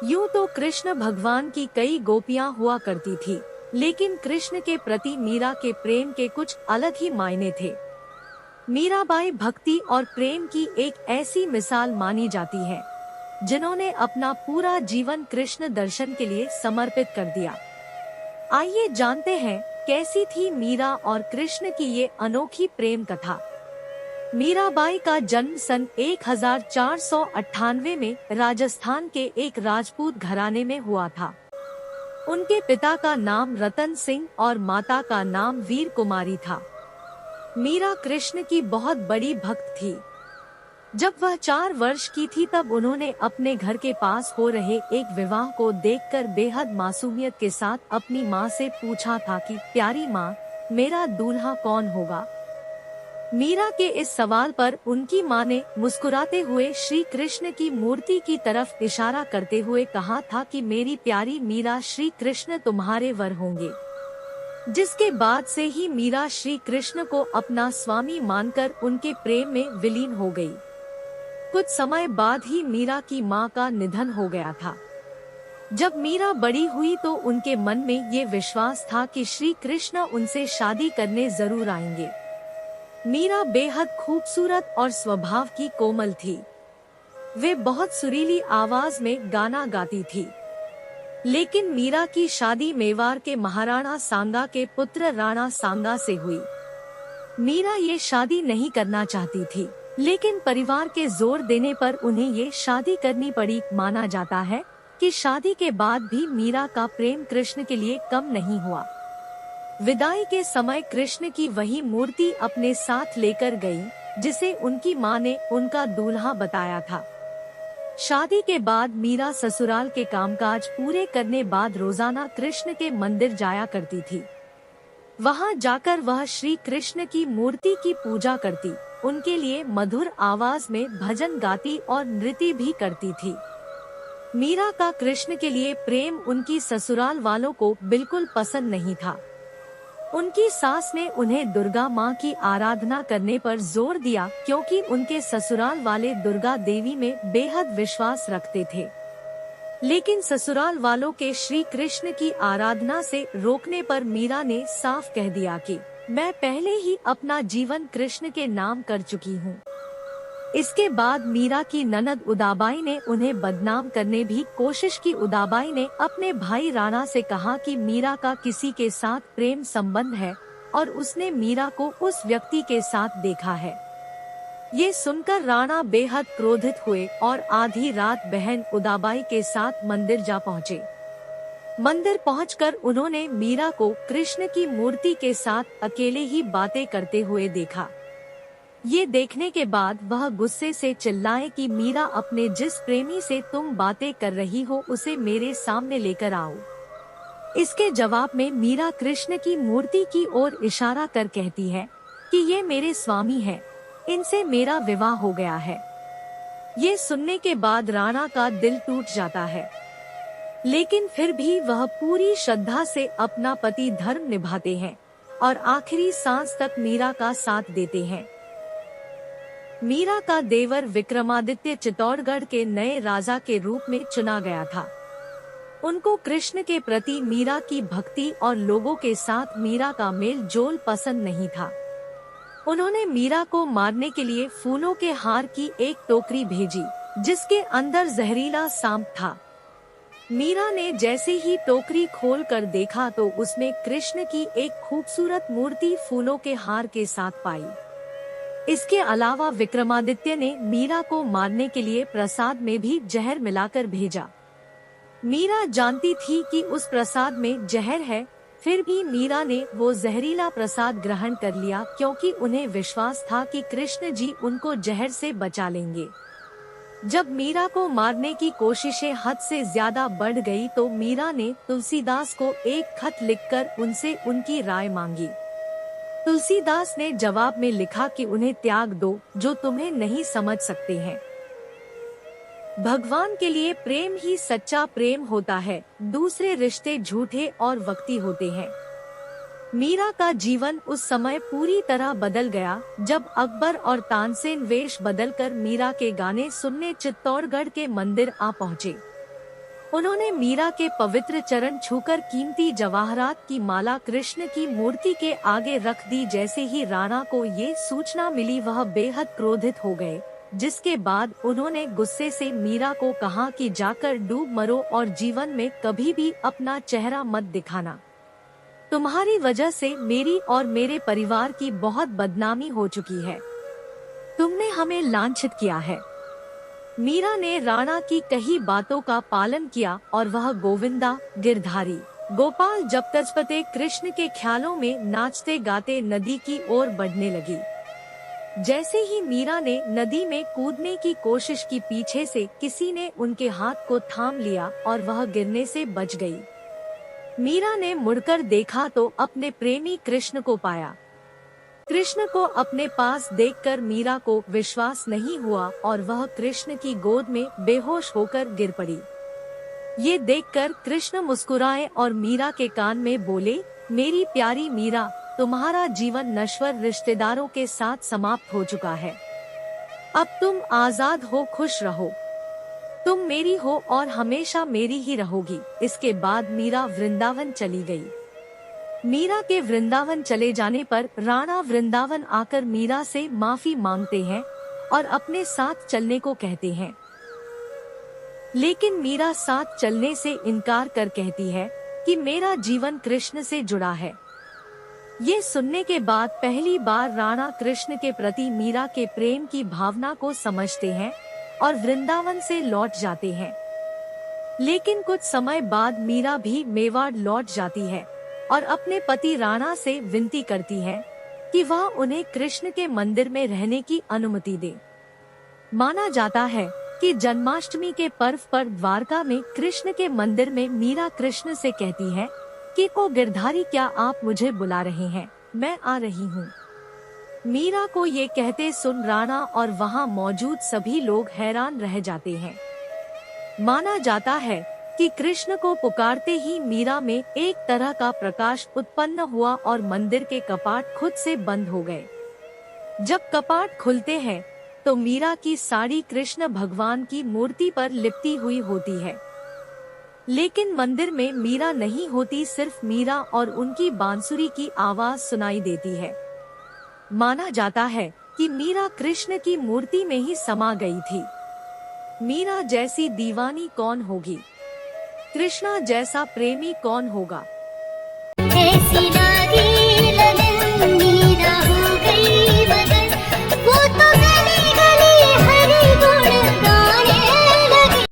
यूँ तो कृष्ण भगवान की कई गोपियाँ हुआ करती थी, लेकिन कृष्ण के प्रति मीरा के प्रेम के कुछ अलग ही मायने थे। मीराबाई भक्ति और प्रेम की एक ऐसी मिसाल मानी जाती है, जिन्होंने अपना पूरा जीवन कृष्ण दर्शन के लिए समर्पित कर दिया। आइए जानते हैं कैसी थी मीरा और कृष्ण की ये अनोखी प्रेम कथा। मीराबाई का जन्म सन 1498 में राजस्थान के एक राजपूत घराने में हुआ था। उनके पिता का नाम रतन सिंह और माता का नाम वीर कुमारी था। मीरा कृष्ण की बहुत बड़ी भक्त थी। जब वह 4 वर्ष की थी तब उन्होंने अपने घर के पास हो रहे एक विवाह को देखकर बेहद मासूमियत के साथ अपनी माँ से पूछा था कि प्यारी माँ, मेरा दूल्हा कौन होगा। मीरा के इस सवाल पर उनकी माँ ने मुस्कुराते हुए श्री कृष्ण की मूर्ति की तरफ इशारा करते हुए कहा था कि मेरी प्यारी मीरा, श्री कृष्ण तुम्हारे वर होंगे। जिसके बाद से ही मीरा श्री कृष्ण को अपना स्वामी मानकर उनके प्रेम में विलीन हो गई। कुछ समय बाद ही मीरा की मां का निधन हो गया था। जब मीरा बड़ी हुई तो उनके मन में ये विश्वास था कि श्री कृष्ण उनसे शादी करने जरूर आएंगे। मीरा बेहद खूबसूरत और स्वभाव की कोमल थी। वे बहुत सुरीली आवाज में गाना गाती थी। लेकिन मीरा की शादी मेवाड़ के महाराणा सांगा के पुत्र राणा सांगा से हुई। मीरा ये शादी नहीं करना चाहती थी, लेकिन परिवार के जोर देने पर उन्हें ये शादी करनी पड़ी। माना जाता है कि शादी के बाद भी मीरा का प्रेम कृष्ण के लिए कम नहीं हुआ। विदाई के समय कृष्ण की वही मूर्ति अपने साथ लेकर गई, जिसे उनकी माँ ने उनका दूल्हा बताया था। शादी के बाद मीरा ससुराल के कामकाज पूरे करने बाद रोजाना कृष्ण के मंदिर जाया करती थी। वहां जाकर वह श्री कृष्ण की मूर्ति की पूजा करती, उनके लिए मधुर आवाज में भजन गाती और नृत्य भी करती थी। मीरा का कृष्ण के लिए प्रेम उनकी ससुराल वालों को बिल्कुल पसंद नहीं था। उनकी सास ने उन्हें दुर्गा माँ की आराधना करने पर जोर दिया, क्योंकि उनके ससुराल वाले दुर्गा देवी में बेहद विश्वास रखते थे। लेकिन ससुराल वालों के श्री कृष्ण की आराधना से रोकने पर मीरा ने साफ कह दिया कि मैं पहले ही अपना जीवन कृष्ण के नाम कर चुकी हूँ। इसके बाद मीरा की ननद उदाबाई ने उन्हें बदनाम करने भी कोशिश की। उदाबाई ने अपने भाई राणा से कहा कि मीरा का किसी के साथ प्रेम संबंध है और उसने मीरा को उस व्यक्ति के साथ देखा है। ये सुनकर राणा बेहद क्रोधित हुए और आधी रात बहन उदाबाई के साथ मंदिर जा पहुँचे। मंदिर पहुंचकर उन्होंने मीरा को कृष्ण की मूर्ति के साथ अकेले ही बातें करते हुए देखा। ये देखने के बाद वह गुस्से से चिल्लाए कि मीरा, अपने जिस प्रेमी से तुम बातें कर रही हो उसे मेरे सामने लेकर आओ। इसके जवाब में मीरा कृष्ण की मूर्ति की ओर इशारा कर कहती है कि ये मेरे स्वामी हैं, इनसे मेरा विवाह हो गया है। ये सुनने के बाद राणा का दिल टूट जाता है, लेकिन फिर भी वह पूरी श्रद्धा से अपना पति धर्म निभाते हैं और आखिरी सांस तक मीरा का साथ देते हैं। मीरा का देवर विक्रमादित्य चित्तौड़गढ़ के नए राजा के रूप में चुना गया था। उनको कृष्ण के प्रति मीरा की भक्ति और लोगों के साथ मीरा का मेल जोल पसंद नहीं था। उन्होंने मीरा को मारने के लिए फूलों के हार की एक टोकरी भेजी, जिसके अंदर जहरीला सांप था। मीरा ने जैसे ही टोकरी खोलकर देखा तो उसमें कृष्ण की एक खूबसूरत मूर्ति फूलों के हार के साथ पाई। इसके अलावा विक्रमादित्य ने मीरा को मारने के लिए प्रसाद में भी जहर मिलाकर भेजा। मीरा जानती थी कि उस प्रसाद में जहर है, फिर भी मीरा ने वो जहरीला प्रसाद ग्रहण कर लिया, क्योंकि उन्हें विश्वास था कि कृष्ण जी उनको जहर से बचा लेंगे। जब मीरा को मारने की कोशिशें हद से ज्यादा बढ़ गई तो मीरा ने तुलसीदास को एक खत लिखकर उनसे उनकी राय मांगी। तुलसीदास ने जवाब में लिखा कि उन्हें त्याग दो जो तुम्हें नहीं समझ सकते हैं। भगवान के लिए प्रेम ही सच्चा प्रेम होता है, दूसरे रिश्ते झूठे और वक्ती होते हैं। मीरा का जीवन उस समय पूरी तरह बदल गया जब अकबर और तानसेन वेश बदलकर मीरा के गाने सुनने चित्तौड़गढ़ के मंदिर आ पहुँचे। उन्होंने मीरा के पवित्र चरण छूकर कीमती जवाहरात की माला कृष्ण की मूर्ति के आगे रख दी। जैसे ही राणा को ये सूचना मिली वह बेहद क्रोधित हो गए, जिसके बाद उन्होंने गुस्से से मीरा को कहा कि जाकर डूब मरो और जीवन में कभी भी अपना चेहरा मत दिखाना। तुम्हारी वजह से मेरी और मेरे परिवार की बहुत बदनामी हो चुकी है। तुमने हमें लांछित किया है। मीरा ने राणा की कही बातों का पालन किया और वह गोविंदा गिरधारी गोपाल जपतजपते कृष्ण के ख्यालों में नाचते गाते नदी की ओर बढ़ने लगी। जैसे ही मीरा ने नदी में कूदने की कोशिश की, पीछे से किसी ने उनके हाथ को थाम लिया और वह गिरने से बच गई। मीरा ने मुड़कर देखा तो अपने प्रेमी कृष्ण को पाया। कृष्ण को अपने पास देखकर मीरा को विश्वास नहीं हुआ और वह कृष्ण की गोद में बेहोश होकर गिर पड़ी। ये देखकर कृष्ण मुस्कुराए और मीरा के कान में बोले, मेरी प्यारी मीरा, तुम्हारा जीवन नश्वर रिश्तेदारों के साथ समाप्त हो चुका है। अब तुम आजाद हो, खुश रहो। तुम मेरी हो और हमेशा मेरी ही रहोगी। इसके बाद मीरा वृंदावन चली गई। मीरा के वृंदावन चले जाने पर राणा वृंदावन आकर मीरा से माफी मांगते हैं और अपने साथ चलने को कहते हैं, लेकिन मीरा साथ चलने से इनकार कर कहती है कि मेरा जीवन कृष्ण से जुड़ा है। ये सुनने के बाद पहली बार राणा कृष्ण के प्रति मीरा के प्रेम की भावना को समझते हैं और वृंदावन से लौट जाते हैं। लेकिन कुछ समय बाद मीरा भी मेवाड़ लौट जाती है और अपने पति राणा से विनती करती है कि वह उन्हें कृष्ण के मंदिर में रहने की अनुमति दे। माना जाता है कि जन्माष्टमी के पर्व पर द्वारका में कृष्ण के मंदिर में मीरा कृष्ण से कहती है कि ओ गिरधारी, क्या आप मुझे बुला रहे हैं? मैं आ रही हूँ। मीरा को ये कहते सुन राणा और वहाँ मौजूद सभी लोग हैरान रह जाते हैं। माना जाता है कि कृष्ण को पुकारते ही मीरा में एक तरह का प्रकाश उत्पन्न हुआ और मंदिर के कपाट खुद से बंद हो गए। जब कपाट खुलते हैं तो मीरा की साड़ी कृष्ण भगवान की मूर्ति पर लिपटी हुई होती है, लेकिन मंदिर में मीरा नहीं होती, सिर्फ मीरा और उनकी बांसुरी की आवाज सुनाई देती है। माना जाता है कि मीरा कृष्ण की मूर्ति में ही समा गई थी। मीरा जैसी दीवानी कौन होगी? कृष्णा जैसा प्रेमी कौन होगा?